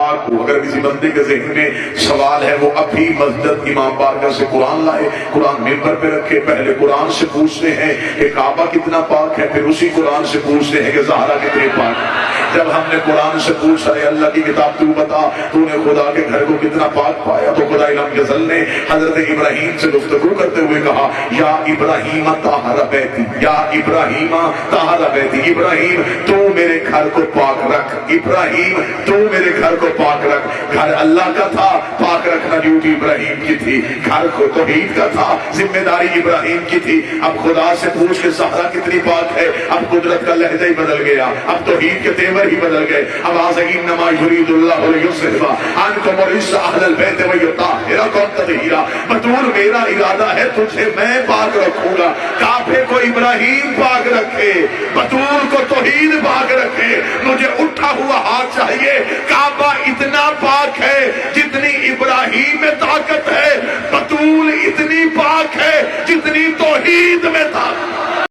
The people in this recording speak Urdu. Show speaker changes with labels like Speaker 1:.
Speaker 1: اگر کسی بندے کے ذہن میں سوال ہے وہ ابھی مسجد امام بارگاہ سے قرآن لائے، قرآن ممبر پہ رکھے، پہلے قرآن سے پوچھتے ہیں کہ کعبہ کتنا پاک ہے، پھر اسی قرآن سے پوچھتے ہیں کہ زہرا کتنے پاک ہے۔ جب ہم نے قرآن سے پوچھا ہے اللہ کی کتاب تو بتا تو نے خدا کے گھر کو کتنا پاک پایا، تو خدا انعام جزل نے حضرت ابراہیم سے گفتگو کرتے ہوئے کہا یا ابراہیم طہر بیتی، یا ابراہیم طہر بیتی، ابراہیم تو میرے گھر کو پاک رکھ، ابراہیم تو میرے گھر کو پاک رکھ۔ گھر اللہ کا تھا، پاک رکھنا ڈیوٹی ابراہیم کی تھی، گھر کو توحید کا تھا، ذمہ داری ابراہیم کی تھی۔ اب خدا سے پوچھ کے زہرا کتنی پاک ہے، اب قدرت کا لہجہ ہی بدل گیا، اب توحید کے تیور ہی بدل گئے۔ اب انما یرید اللہ لیصرف عنکم الرجس اہل البیت ویطہرکم تطہیرا، بطول میرا ارادہ ہے تجھے میں پاک رکھوں گا۔ کعبے کو ابراہیم پاک رکھے، بطول کو توحید پاک رکھے، مجھے اٹھا ہوا ہاتھ چاہیے۔ کعبہ اتنا پاک ہے جتنی ابراہیم میں طاقت ہے، بطول اتنی پاک ہے جتنی توحید میں طاقت۔